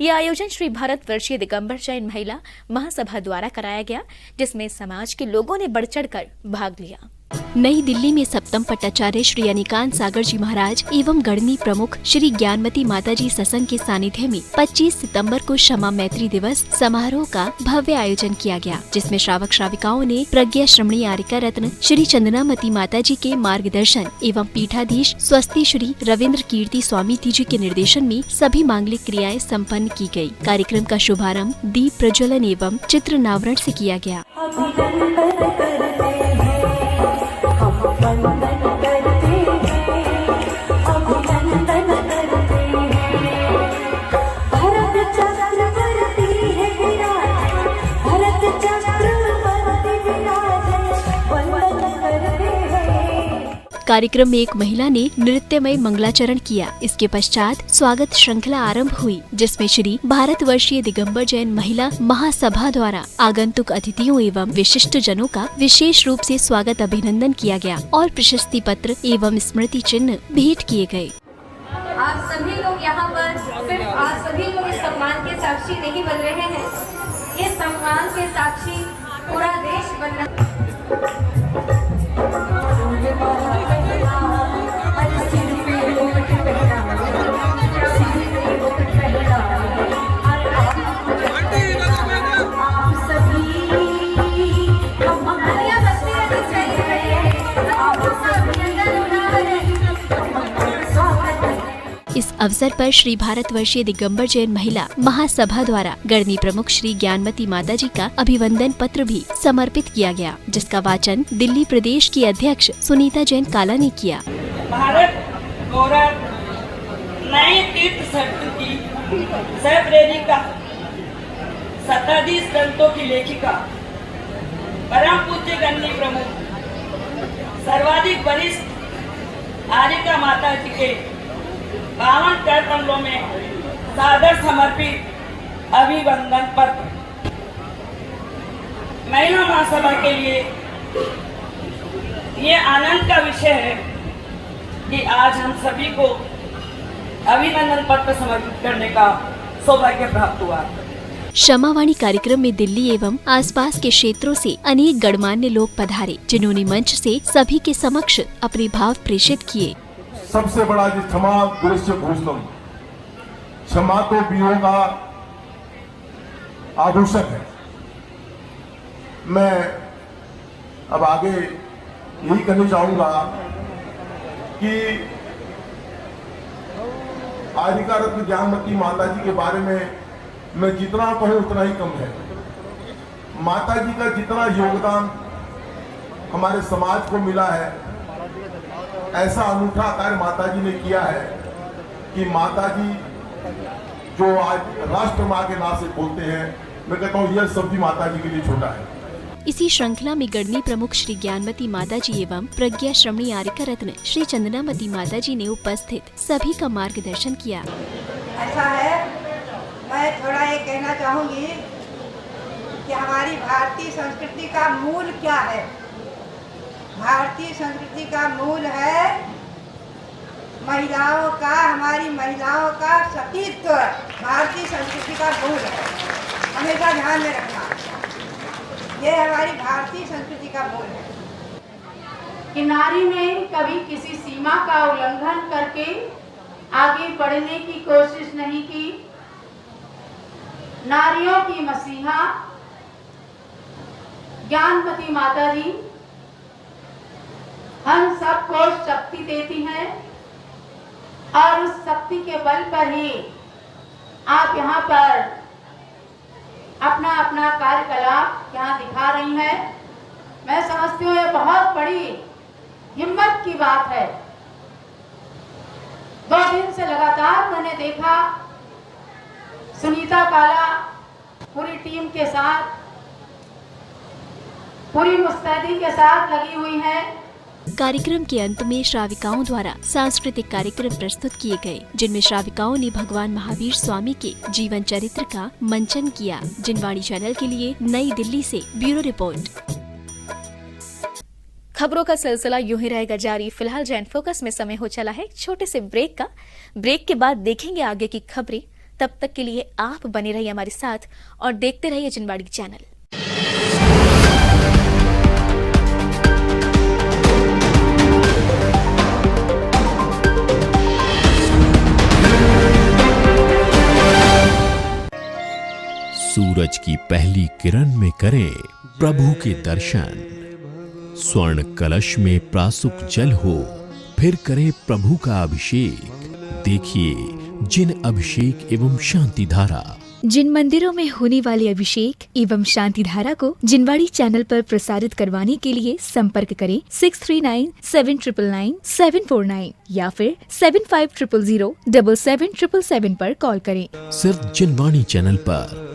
यह आयोजन श्री भारतवर्षीय दिगंबर जैन महिला महासभा द्वारा कराया गया, जिसमें समाज के लोगों ने बढ़ चढ़कर भाग लिया। नई दिल्ली में सप्तम पट्टाचार्य श्री अनिकांत सागर जी महाराज एवं गणनी प्रमुख श्री ज्ञानमती माताजी सत्संग के सानिध्य में 25 सितंबर को क्षमा मैत्री दिवस समारोह का भव्य आयोजन किया गया, जिसमें श्रावक श्राविकाओं ने प्रज्ञा श्रमणी आरिका रत्न श्री चंदनामती माताजी के मार्गदर्शन एवं पीठाधीश स्वस्ति श्री रविंद्र कीर्ति स्वामी जी के निर्देशन में सभी मांगलिक क्रियाएं संपन्न की गयी। कार्यक्रम का शुभारंभ दीप प्रज्वलन एवं चित्र नावरण से किया गया। कार्यक्रम में एक महिला ने नृत्यमय मंगलाचरण किया। इसके पश्चात स्वागत श्रृंखला आरंभ हुई, जिसमें श्री भारतवर्षीय दिगंबर जैन महिला महासभा द्वारा आगंतुक अतिथियों एवं विशिष्ट जनों का विशेष रूप से स्वागत अभिनंदन किया गया और प्रशस्ति पत्र एवं स्मृति चिन्ह भेंट किए गए। आप सभी लोग यहाँ पर सिर्फ आप सभी लोग इस सम्मान के साक्षी नहीं बन रहे हैं, इस सम्मान के साक्षी पूरा देश बन रहा है। इस अवसर पर श्री भारतवर्षीय दिगंबर जैन महिला महासभा द्वारा गणनी प्रमुख श्री ज्ञानमती माताजी का अभिवंदन पत्र भी समर्पित किया गया, जिसका वाचन दिल्ली प्रदेश की अध्यक्ष सुनीता जैन काला ने किया। भारत गौरव नए तीर्थ क्षेत्र की सह प्रेरिका, शताधीश ग्रंथों की लेखिका, परम पूज्य गणनी प्रमुख, सर्वाधिक वरिष्ठ आर्यिका माता जी के 52 कर कमलों में सादर समर्पित अभिवंदन पत्र। महिला महासभा के लिए ये आनंद का विषय है कि आज हम सभी को अभिनंदन पत्र समर्पित करने का सौभाग्य प्राप्त हुआ। क्षमावाणी कार्यक्रम में दिल्ली एवं आसपास के क्षेत्रों से अनेक गणमान्य लोग पधारे, जिन्होंने मंच से सभी के समक्ष अपने भाव प्रेषित किए। सबसे बड़ा जो क्षमा दृश्य भूषणम, क्षमा तो वीरों का आभूषण है। मैं अब आगे यही कहना चाहूंगा कि आदिका रत्न ज्ञानमती माता जी के बारे में मैं जितना कहूं उतना ही कम है। माता जी का जितना योगदान हमारे समाज को मिला है, ऐसा अनूठा कार्य माता जी ने किया है कि माता जी जो आज राष्ट्र माँ के नाम से बोलते हैं, मैं कहता हूँ यह शब्द माता जी के लिए छोटा है। इसी श्रृंखला में गढ़नी प्रमुख श्री ज्ञानमती माता जी एवं प्रज्ञा श्रमणी आर्यका रत्न श्री चंदनामती माता जी ने उपस्थित सभी का मार्गदर्शन किया। ऐसा है, मैं थोड़ा ये कहना चाहूँगी कि हमारी भारतीय संस्कृति का मूल क्या है। भारतीय संस्कृति का मूल है महिलाओं का, हमारी महिलाओं का सतीत्व भारतीय संस्कृति का मूल है, हमेशा ध्यान में रखना। ये हमारी भारतीय संस्कृति का मूल है कि नारी ने कभी किसी सीमा का उल्लंघन करके आगे बढ़ने की कोशिश नहीं की। नारियों की मसीहा ज्ञानमती माता जी हम सबको शक्ति देती हैं और उस शक्ति के बल पर ही आप यहाँ पर अपना अपना कार्यकलाप यहाँ दिखा रही हैं। मैं समझती हूँ ये बहुत बड़ी हिम्मत की बात है। 2 दिन से लगातार मैंने देखा सुनीता काला पूरी टीम के साथ, पूरी मुस्तैदी के साथ लगी हुई है। कार्यक्रम के अंत में श्राविकाओं द्वारा सांस्कृतिक कार्यक्रम प्रस्तुत किए गए, जिनमें श्राविकाओं ने भगवान महावीर स्वामी के जीवन चरित्र का मंचन किया। जिनवाणी चैनल के लिए नई दिल्ली से ब्यूरो रिपोर्ट। खबरों का सिलसिला यूं ही रहेगा जारी। फिलहाल जैन फोकस में समय हो चला है एक छोटे से ब्रेक का। ब्रेक के बाद देखेंगे आगे की खबरें। तब तक के लिए आप बने रहिए हमारे साथ और देखते रहिए जिनवाणी चैनल। सूरज की पहली किरण में करें प्रभु के दर्शन। स्वर्ण कलश में प्रासुक जल हो, फिर करें प्रभु का अभिषेक। देखिए जिन अभिषेक एवं शांति धारा। जिन मंदिरों में होने वाले अभिषेक एवं शांति धारा को जिनवाणी चैनल पर प्रसारित करवाने के लिए संपर्क करें 6397999749 या फिर 7500077777 पर कॉल करें। सिर्फ जिनवाणी चैनल पर।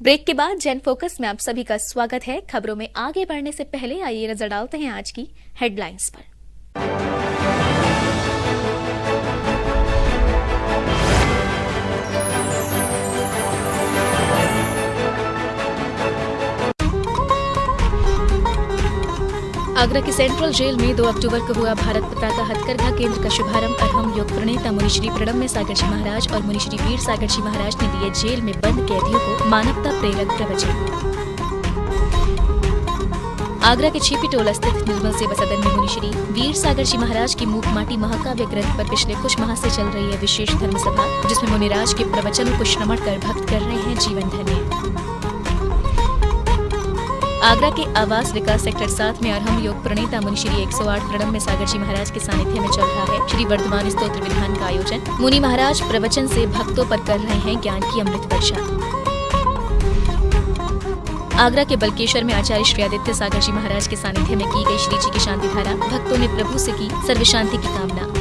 ब्रेक के बाद जैन फोकस में आप सभी का स्वागत है। खबरों में आगे बढ़ने से पहले आइए नजर डालते हैं आज की हेडलाइंस पर। आगरा की सेंट्रल जेल में 2 अक्टूबर को हुआ भारत पताका हथकरघा केंद्र का शुभारंभ। अरहम योग प्रणेता मुनिश्री प्रणम्य सागर जी महाराज और मुनिश्री वीर सागर जी महाराज ने दिए जेल में बंद कैदियों को मानवता प्रेरक प्रवचन। आगरा के छिपी टोला स्थित निर्मल सेवा सदन में मुनिश्री वीर सागर जी महाराज की मूकमाटी महाकाव्य ग्रंथ पर पिछले कुछ माह से चल रही है विशेष धर्म सभा, जिसमें मुनिराज के प्रवचनों को श्रवण कर भक्त कर रहे हैं जीवन धन्य। आगरा के आवास विकास सेक्टर 7 में अरहम योग प्रणेता मुनिश्री 108 प्रणम्य सागर जी महाराज के सानिध्य में चल रहा है श्री वर्धमान स्तोत्र विधान का आयोजन। मुनि महाराज प्रवचन से भक्तों पर कर रहे हैं ज्ञान की अमृत वर्षा। आगरा के बलकेश्वर में आचार्य श्री आदित्य सागर जी महाराज के सानिध्य में की गई श्री जी की शांति धारा। भक्तों ने प्रभु से की सर्व शांति की कामना।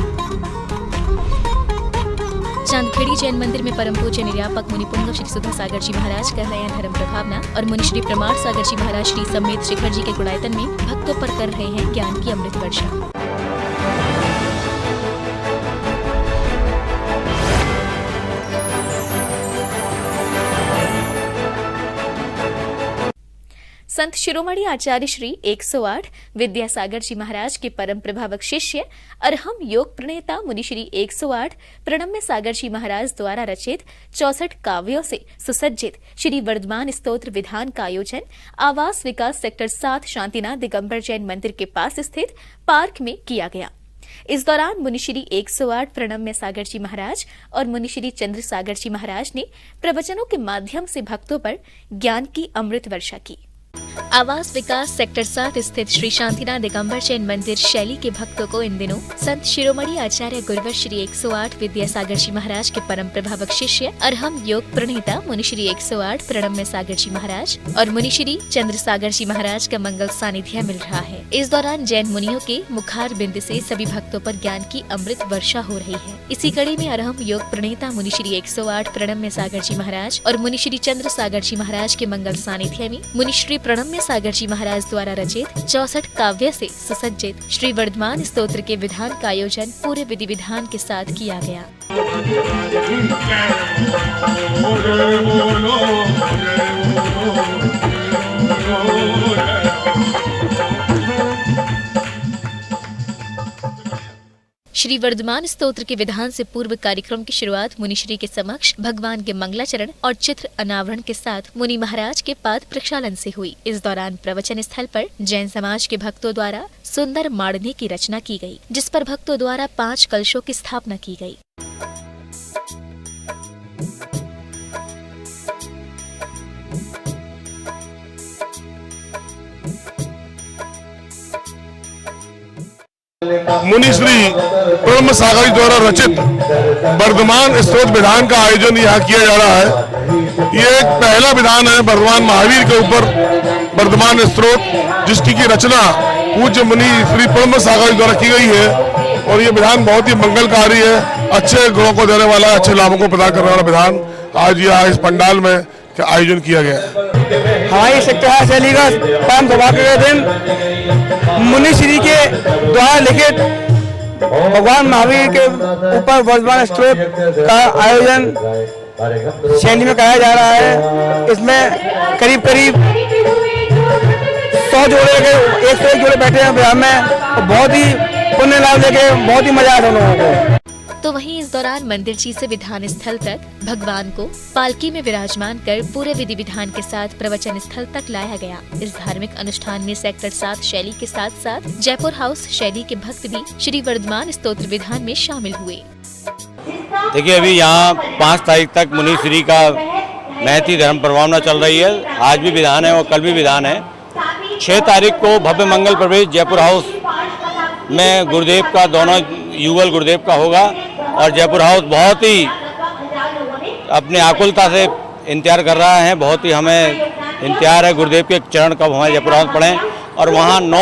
चांदखेड़ी जैन मंदिर में परम पूज्य निर्यापक मुनि पुंगव श्री सुधा सागर जी महाराज कर रहे हैं धर्म प्रभावना और मुनि श्री प्रमाण सागर जी महाराज श्री समेत शिखर जी के गुणायतन में भक्तों पर कर रहे हैं ज्ञान की अमृत वर्षा। संत शिरोमणि आचार्य श्री 108 विद्यासागर जी महाराज के परम प्रभावक शिष्य अरहम योग प्रणेता मुनि श्री 108 प्रणम्य सागर जी महाराज द्वारा रचित 64 काव्यों से सुसज्जित श्री वर्धमान स्तोत्र विधान का आयोजन आवास विकास सेक्टर 7 शांतिनाथ दिगंबर जैन मंदिर के पास स्थित पार्क में किया गया। इस दौरान मुनि श्री 108 प्रणम्य सागर जी महाराज और मुनि श्री चंद्र सागर जी महाराज ने प्रवचनों के माध्यम से भक्तों पर ज्ञान की अमृत वर्षा की। आवास विकास सेक्टर 7 स्थित श्री शांतिनाथ दिगंबर जैन मंदिर शैली के भक्तों को इन दिनों संत शिरोमणि आचार्य गुरुवर श्री 108 विद्यासागर जी महाराज के परम प्रभावक शिष्य अरहम योग प्रणेता मुनि श्री 108 प्रणम्य सागर जी महाराज और मुनि श्री चंद्र सागर जी महाराज का मंगल सानिध्य मिल रहा है। इस दौरान जैन मुनियों के मुखार बिंद से सभी भक्तों पर ज्ञान की अमृत वर्षा हो रही है। इसी कड़ी में अरहम योग प्रणेता मुनि श्री 108 प्रणम्य सागर जी महाराज और मुनि श्री चंद्र सागर जी महाराज के मंगल सानिध्य में मुनि श्री प्रणम्य सागर जी महाराज द्वारा रचित 64 काव्य से सुसज्जित श्री वर्धमान स्तोत्र के विधान का आयोजन पूरे विधि विधान के साथ किया गया। श्री वर्धमान स्तोत्र के विधान से पूर्व कार्यक्रम की शुरुआत मुनिश्री के समक्ष भगवान के मंगलाचरण और चित्र अनावरण के साथ मुनि महाराज के पाद प्रक्षालन से हुई। इस दौरान प्रवचन स्थल पर जैन समाज के भक्तों द्वारा सुंदर माड़ने की रचना की गई, जिस पर भक्तों द्वारा 5 कलशों की स्थापना की गई। मुनिश्री प्रणम्य सागर द्वारा रचित वर्धमान स्तोत्र विधान का आयोजन यहाँ किया जा रहा है। ये एक पहला विधान है वर्धमान महावीर के ऊपर वर्धमान स्तोत्र, जिसकी की रचना पूज्य मुनि श्री प्रणम्य सागर द्वारा की गई है। और ये विधान बहुत ही मंगलकारी है, अच्छे गुणों को देने वाला, अच्छे लाभों को प्रदान करने वाला विधान आज यहाँ इस पंडाल में आयोजन किया गया है। हमारी सेक्टर शैली का परम सौभाग्य के दिन मुनिश्री के द्वारा लिखित भगवान महावीर के ऊपर वर्धमान स्तोत्र का आयोजन शैली में कराया जा रहा है। इसमें करीब 100 जोड़े के 101 जोड़े बैठे हैं बिहार में, और बहुत ही पुण्य लाभ लेके बहुत ही मजा आया लोगों को। तो वहीं इस दौरान मंदिर जी से विधान स्थल तक भगवान को पालकी में विराजमान कर पूरे विधि विधान के साथ प्रवचन स्थल तक लाया गया। इस धार्मिक अनुष्ठान में सेक्टर 7 शैली के साथ साथ जयपुर हाउस शैली के भक्त भी श्री वर्धमान स्तोत्र विधान में शामिल हुए। देखिए, अभी यहाँ 5 तारीख तक मुनिश्री का महती धर्म प्रभावना चल रही है। आज भी विधान है और कल भी विधान है। 6 तारीख को भव्य मंगल प्रवेश जयपुर हाउस में गुरुदेव का, दोनों युगल गुरुदेव का होगा। और जयपुर हाउस बहुत ही अपनी आकुलता से इंतजार कर रहा है, बहुत ही हमें इंतजार है गुरुदेव के चरण कब हमारे जयपुर हाउस पड़ें। और वहाँ 9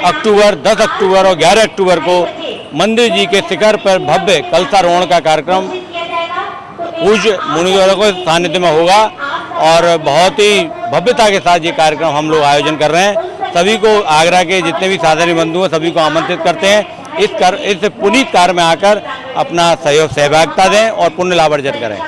अक्टूबर, 10 अक्टूबर और 11 अक्टूबर को मंदिर जी के शिखर पर भव्य कलशारोहण का कार्यक्रम पूज्य मुनियों के सानिध्य में होगा। और बहुत ही भव्यता के साथ ये कार्यक्रम हम लोग आयोजन कर रहे हैं। सभी को आगरा के जितने भी साधारण बंधु हैं सभी को आमंत्रित करते हैं इस पुनीत कार्य में आकर अपना सहभागिता दें और पुण्य लाभ अर्जित करें।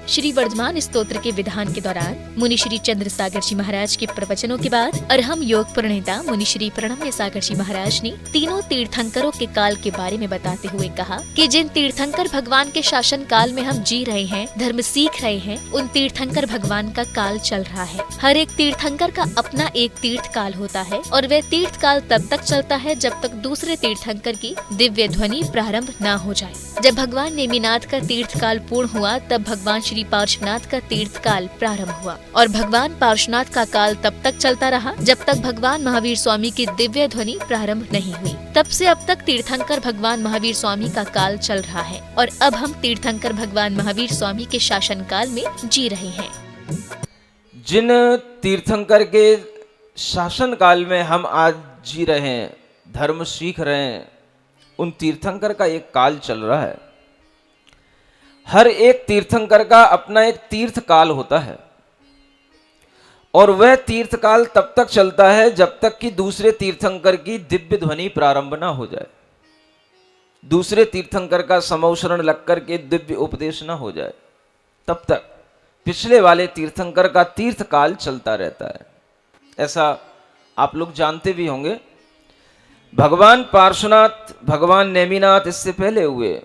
श्री वर्धमान स्तोत्र के विधान के दौरान मुनि श्री चंद्र सागर जी महाराज के प्रवचनों के बाद अरहम योग प्रणेता मुनि श्री प्रणम्य सागर जी महाराज ने तीनों तीर्थंकरों के काल के बारे में बताते हुए कहा कि जिन तीर्थंकर भगवान के शासन काल में हम जी रहे हैं, धर्म सीख रहे हैं, उन तीर्थंकर भगवान का काल चल रहा है। हर एक तीर्थंकर का अपना एक तीर्थ काल होता है और वह तीर्थ काल तब तक चलता है जब तक दूसरे तीर्थंकर की दिव्य ध्वनि प्रारंभ न हो जाए। जब भगवान नेमिनाथ का तीर्थ काल पूर्ण हुआ तब भगवान श्री पार्श्वनाथ का तीर्थ काल प्रारंभ हुआ और भगवान पार्श्वनाथ का काल तब तक चलता रहा जब तक भगवान महावीर स्वामी की दिव्य ध्वनि प्रारंभ नहीं हुई। तब से अब तक तीर्थंकर भगवान महावीर स्वामी का काल चल रहा है और अब हम तीर्थंकर भगवान महावीर स्वामी के शासन काल में जी रहे हैं। जिन तीर्थंकर के शासन काल में हम आज जी रहे हैं, धर्म सीख रहे हैं, उन तीर्थंकर का एक काल चल रहा है। हर एक तीर्थंकर का अपना एक तीर्थ काल होता है और वह तीर्थ काल तब तक चलता है जब तक कि दूसरे तीर्थंकर की दिव्य ध्वनि प्रारंभ ना हो जाए, दूसरे तीर्थंकर का समौशरण लगकर के दिव्य उपदेश ना हो जाए, तब तक पिछले वाले तीर्थंकर का तीर्थ काल चलता रहता है। ऐसा आप लोग जानते भी होंगे। भगवान पार्श्वनाथ, भगवान नेमिनाथ इससे पहले हुए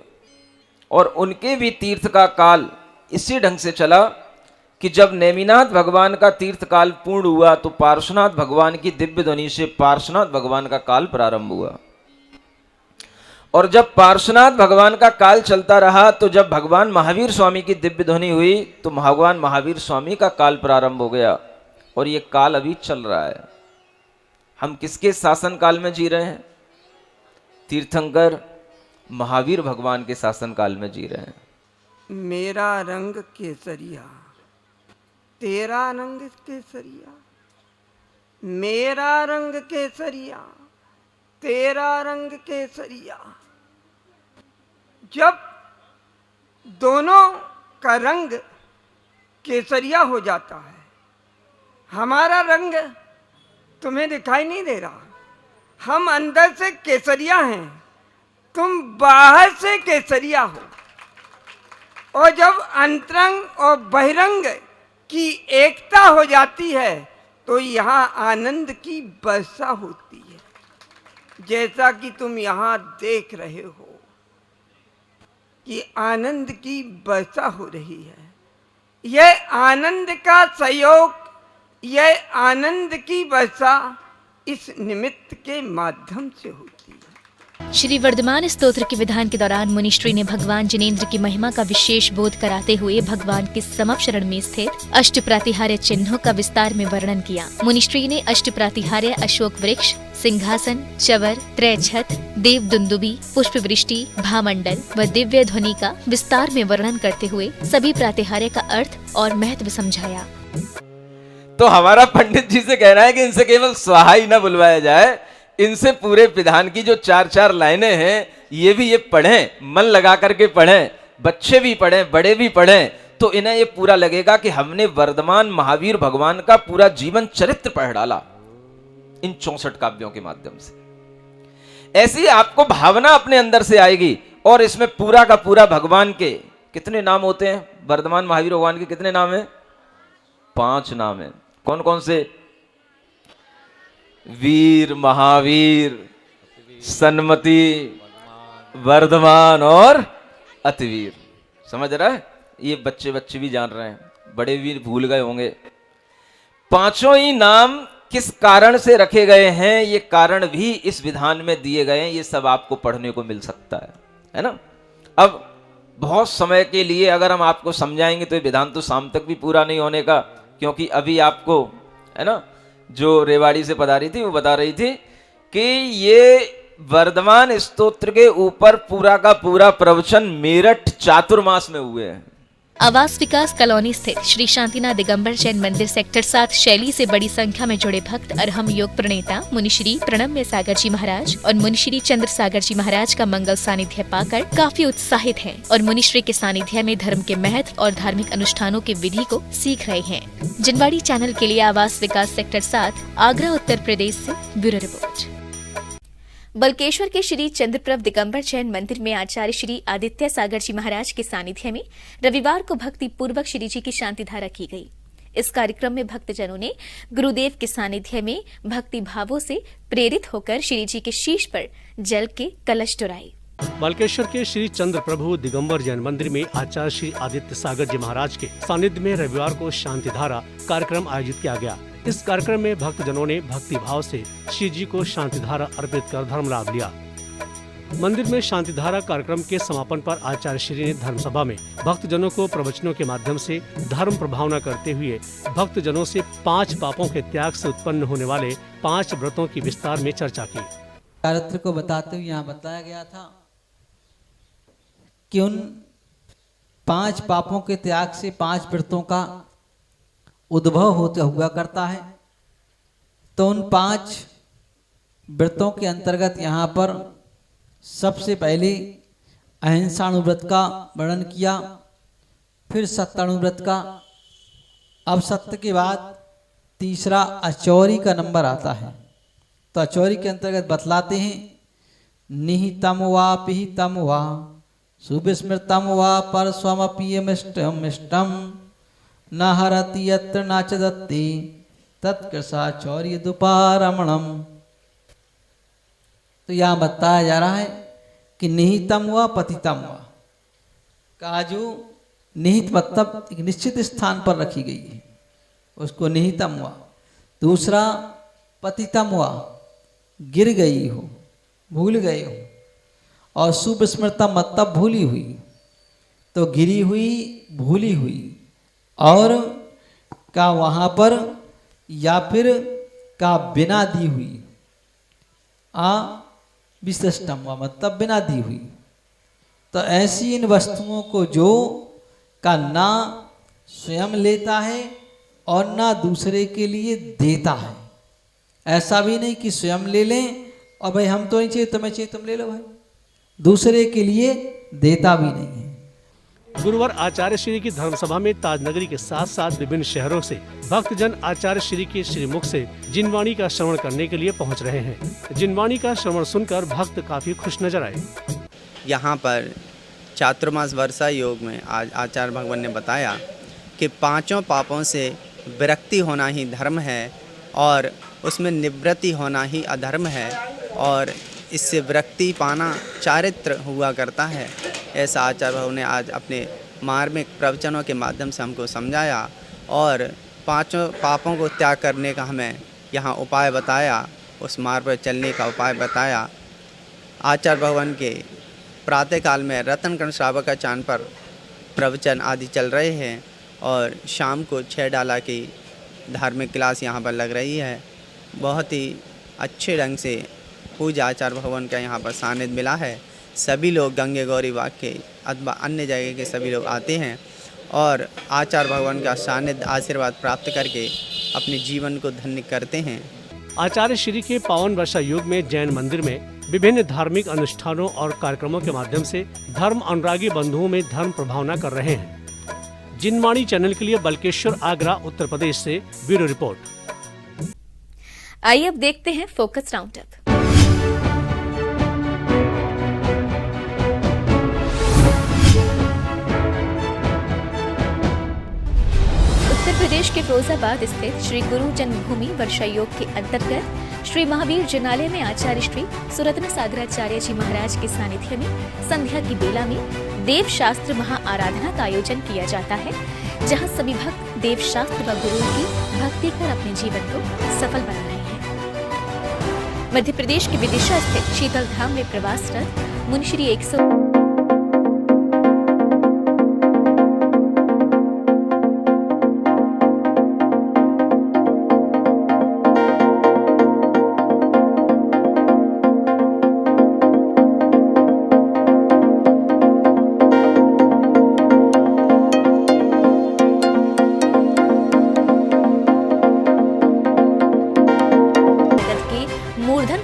और उनके भी तीर्थ का काल इसी ढंग से चला कि जब नेमिनाथ भगवान का तीर्थ काल पूर्ण हुआ तो पार्श्वनाथ भगवान की दिव्य ध्वनि से पार्श्वनाथ भगवान का काल प्रारंभ हुआ। और जब पार्श्वनाथ भगवान का काल चलता रहा तो जब भगवान महावीर स्वामी की दिव्य ध्वनि हुई तो भगवान महावीर स्वामी का काल प्रारंभ हो गया और ये काल अभी चल रहा है। हम किसके शासन काल में जी रहे हैं? तीर्थंकर महावीर भगवान के शासन काल में जी रहे हैं। मेरा रंग केसरिया, तेरा रंग केसरिया, मेरा रंग केसरिया, तेरा रंग केसरिया। जब दोनों का रंग केसरिया हो जाता है, हमारा रंग तुम्हें दिखाई नहीं दे रहा, हम अंदर से केसरिया हैं, तुम बाहर से केसरिया हो। और जब अंतरंग और बहिरंग की एकता हो जाती है तो यहाँ आनंद की वर्षा होती है, जैसा कि तुम यहाँ देख रहे हो कि आनंद की वर्षा हो रही है। यह आनंद का सहयोग, यह आनंद की वर्षा इस निमित्त के माध्यम से होती है। श्री वर्धमान स्तोत्र के विधान के दौरान मुनिश्री ने भगवान जिनेंद्र की महिमा का विशेष बोध कराते हुए भगवान के समक्ष शरण में स्थित अष्ट प्रातिहार्य चिन्हों का विस्तार में वर्णन किया। मुनिश्री ने अष्ट प्रातिहार्य अशोक वृक्ष, सिंहासन, चवर, त्रैछत, देव दुंदुबी, पुष्प वृष्टि, भामंडल व दिव्य ध्वनि का विस्तार में वर्णन करते हुए सभी प्रातिहार्य का अर्थ और महत्व समझाया। तो हमारा पंडित जी से कहना है कि इनसे केवल स्वाहा ही न बुलवाया जाए, इनसे पूरे विधान की जो 4-4 लाइनें हैं ये पढ़ें, मन लगा करके पढ़ें, बच्चे भी पढ़ें, बड़े भी पढ़ें, तो इन्हें ये पूरा लगेगा कि हमने वर्धमान महावीर भगवान का पूरा जीवन चरित्र पढ़ डाला इन 64 काव्यों के माध्यम से। ऐसी आपको भावना अपने अंदर से आएगी और इसमें पूरा का पूरा भगवान के कितने नाम होते हैं? वर्धमान महावीर भगवान के कितने नाम हैं? 5 नाम हैं। कौन कौन से? वीर, महावीर, सन्मति, वर्धमान और अतिवीर। समझ रहा है? ये बच्चे भी जान रहे हैं, बड़े वीर भूल गए होंगे। 5 ही नाम किस कारण से रखे गए हैं, ये कारण भी इस विधान में दिए गए हैं। ये सब आपको पढ़ने को मिल सकता है ना। अब बहुत समय के लिए अगर हम आपको समझाएंगे तो ये विधान तो शाम तक भी पूरा नहीं होने का, क्योंकि अभी आपको है ना जो रेवाड़ी से पधारी थी वो बता रही थी कि ये वर्धमान स्तोत्र के ऊपर पूरा का पूरा प्रवचन मेरठ चातुर्मास में हुए हैं। आवास विकास कॉलोनी स्थित श्री शांतिनाथ दिगंबर जैन मंदिर सेक्टर 7 शैली से बड़ी संख्या में जुड़े भक्त अरहम योग प्रणेता मुनिश्री प्रणम्य सागर जी महाराज और मुनिश्री चंद्र सागर जी महाराज का मंगल सानिध्य पाकर काफी उत्साहित हैं और मुनिश्री के सानिध्य में धर्म के महत्व और धार्मिक अनुष्ठानों के विधि को सीख रहे हैं। जिनवाड़ी चैनल के लिए आवास विकास सेक्टर 7 आगरा उत्तर प्रदेश से ब्यूरो रिपोर्ट। बलकेश्वर के श्री चंद्रप्रभ दिगंबर जैन मंदिर में आचार्य श्री आदित्य सागर जी महाराज के सानिध्य में रविवार को भक्ति पूर्वक श्री जी की शांति धारा की गई। इस कार्यक्रम में भक्तजनों ने गुरुदेव के सानिध्य में भक्ति भावों से प्रेरित होकर श्री जी के शीश पर जल के कलश डुराए। बालकेश्वर के श्री चंद्र प्रभु दिगंबर जैन मंदिर में आचार्य श्री आदित्य सागर जी महाराज के सानिध्य में रविवार को शांति धारा कार्यक्रम आयोजित किया गया। इस कार्यक्रम में भक्तजनों ने भक्ति भाव से श्री जी को शांति धारा अर्पित कर धर्म लाभ लिया। मंदिर में शांति धारा कार्यक्रम के समापन पर आचार्य श्री ने धर्म सभा में भक्तजनों को प्रवचनों के माध्यम से धर्म प्रभावना करते हुए भक्तजनों से 5 पापों के त्याग से उत्पन्न होने वाले 5 व्रतों की विस्तार में चर्चा की। चरित्र को बताते हुए यहाँ बताया गया था कि उन 5 पापों के त्याग से 5 व्रतों का उद्भव होता हुआ करता है। तो उन 5 व्रतों के अंतर्गत यहाँ पर सबसे पहले अहिंसाणुव्रत का वर्णन किया, फिर सत्याणुव्रत का, अब सत्य के बाद तीसरा अचौरी का नंबर आता है। तो अचौरी के अंतर्गत बतलाते हैं निहितम वा पिहितम वा सुविस्मृतम वा परस्वमपि मिष्टम न हरति यत्र न च दत्ति तत्कृषाचौर्य दुपारमणम। तो यहाँ बताया जा रहा है कि निहितम व पतितम व का जो निहित मतलब एक निश्चित स्थान पर रखी गई है, उसको निहितम हुआ। दूसरा पतितम हुआ, गिर गई हो, भूल गए हो। और सुविस्मृता मतलब भूली हुई, तो गिरी हुई, भूली हुई। और का वहाँ पर या फिर का बिना दी हुई, विशिष्टम हुआ मतलब बिना दी हुई। तो ऐसी इन वस्तुओं को जो का ना स्वयं लेता है और ना दूसरे के लिए देता है। ऐसा भी नहीं कि स्वयं ले लें और भाई हम तो नहीं चाहिए, तुम्हें चाहिए तुम ले लो भाई, दूसरे के लिए देता भी नहीं है। गुरुवार आचार्य श्री की धर्मसभा में ताजनगरी के साथ साथ विभिन्न शहरों से भक्तजन आचार्य श्री के श्रीमुख से जिनवाणी का श्रवण करने के लिए पहुंच रहे हैं। जिनवाणी का श्रवण सुनकर भक्त काफी खुश नजर आए। यहाँ पर चातुर्मास वर्षा योग में आज आचार्य भगवान ने बताया कि पांचों पापों से विरक्ति होना ही धर्म है और उसमें निवृत्ति होना ही अधर्म है, और इससे विरक्ति पाना चारित्र हुआ करता है। ऐसा आचार्य भगवान ने आज अपने मार्मिक प्रवचनों के माध्यम से हमको समझाया और पांचों पापों को त्याग करने का हमें यहाँ उपाय बताया, उस मार्ग पर चलने का उपाय बताया। आचार्य भगवान के प्रातःकाल में रत्नकर्ण श्रावक चांद पर प्रवचन आदि चल रहे हैं और शाम को 6 डाला की धार्मिक क्लास यहाँ पर लग रही है। बहुत ही अच्छे ढंग से पूजा आचार्य भगवान का यहाँ पर सानिध्य मिला है। सभी लोग गंगे गौरी बाग के अथवा अन्य जगह के सभी लोग आते हैं और आचार्य भगवान का सानिध्य आशीर्वाद प्राप्त करके अपने जीवन को धन्य करते हैं। आचार्य श्री के पावन वर्षा योग में जैन मंदिर में विभिन्न धार्मिक अनुष्ठानों और कार्यक्रमों के माध्यम से धर्म अनुरागी बंधुओं में धर्म प्रभावना कर रहे हैं। जिनवाणी चैनल के लिए बल्केश्वर, आगरा, उत्तर प्रदेश से ब्यूरो रिपोर्ट। आइए अब देखते हैं फोकस राउंडअप। उत्तर प्रदेश के फिरोजाबाद स्थित श्री गुरु जन्मभूमि वर्षा योग के अंतर्गत श्री महावीर जिनालय में आचार्य श्री सुरत्न सागराचार्य जी महाराज के सानिध्य में संध्या की बेला में देव शास्त्र महाआराधना का आयोजन किया जाता है, जहां सभी भक्त देव शास्त्र व गुरु की भक्ति कर अपने जीवन को सफल बना रहे हैं। मध्य प्रदेश के विदिशा स्थित शीतल धाम में प्रवासरत मुनिश्री 100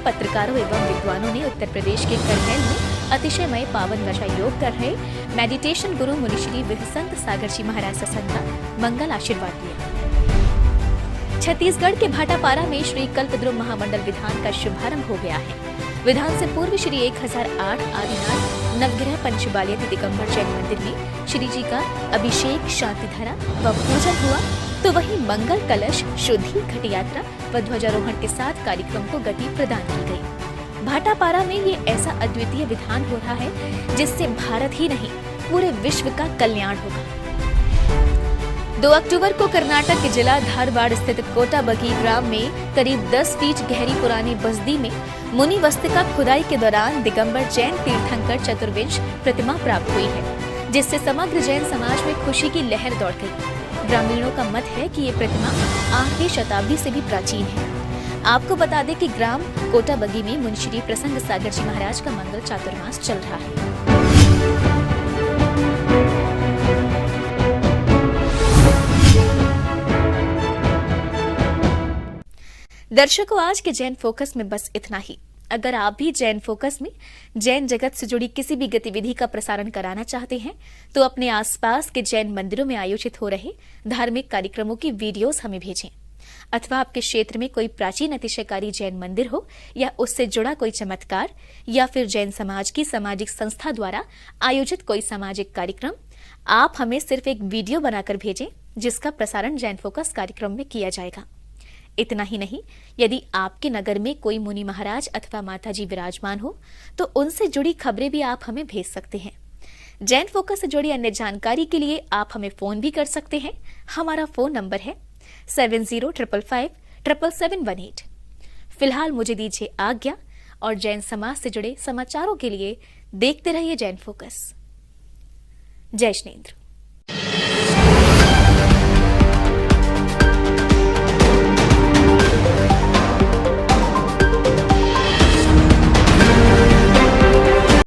पत्रकारों एवं विद्वानों ने उत्तर प्रदेश के करहल में अतिशयमय पावन वर्षा योग कर रहे मेडिटेशन गुरु मुनिश्री विहसंत सागर जी महाराज सत्संग का मंगल आशीर्वाद लिया। छत्तीसगढ़ के भाटापारा में श्री कल्पद्रुम महामंडल विधान का शुभारंभ हो गया है। विधान से पूर्व श्री 1008 आदिनाथ नवग्रह पंचबालियत दिगंबर जैन मंदिर में श्री जी का अभिषेक, शांति धारा व पूजन हुआ, तो वहीं मंगल कलश, शुद्धि, घट यात्रा व ध्वजारोहण के साथ कार्यक्रम को गति प्रदान की गई। भाटापारा में ये ऐसा अद्वितीय विधान हो रहा है जिससे भारत ही नहीं पूरे विश्व का कल्याण होगा। 2 अक्टूबर को कर्नाटक के जिला धारवाड़ स्थित कोटाबगी ग्राम में करीब 10 फीट गहरी पुरानी बस्ती में मुनि वस्तिका खुदाई के दौरान दिगंबर जैन तीर्थंकर चतुर्विंश प्रतिमा प्राप्त हुई है, जिससे समग्र जैन समाज में खुशी की लहर दौड़ गई। ग्रामीणों का मत है कि ये प्रतिमा 8वीं शताब्दी से भी प्राचीन है। आपको बता दें कि ग्राम कोटाबगी में मुनिश्री प्रसन्न सागर जी महाराज का मंगल चातुर्मास चल रहा है। दर्शकों, आज के जैन फोकस में बस इतना ही। अगर आप भी जैन फोकस में जैन जगत से जुड़ी किसी भी गतिविधि का प्रसारण कराना चाहते हैं तो अपने आसपास के जैन मंदिरों में आयोजित हो रहे धार्मिक कार्यक्रमों की वीडियोस हमें भेजें, अथवा आपके क्षेत्र में कोई प्राचीन अतिशयकारी जैन मंदिर हो या उससे जुड़ा कोई चमत्कार, या फिर जैन समाज की सामाजिक संस्था द्वारा आयोजित कोई सामाजिक कार्यक्रम, आप हमें सिर्फ एक वीडियो बनाकर भेजें जिसका प्रसारण जैन फोकस कार्यक्रम में किया जाएगा। इतना ही नहीं, यदि आपके नगर में कोई मुनि महाराज अथवा माताजी विराजमान हो तो उनसे जुड़ी खबरें भी आप हमें भेज सकते हैं। जैन फोकस से जुड़ी अन्य जानकारी के लिए आप हमें फोन भी कर सकते हैं। हमारा फोन नंबर है 7055577718। फिलहाल मुझे दीजिए आज्ञा और जैन समाज से जुड़े समाचारों के लिए देखते रहिए जैन फोकस। जय श्रीनेंद्र।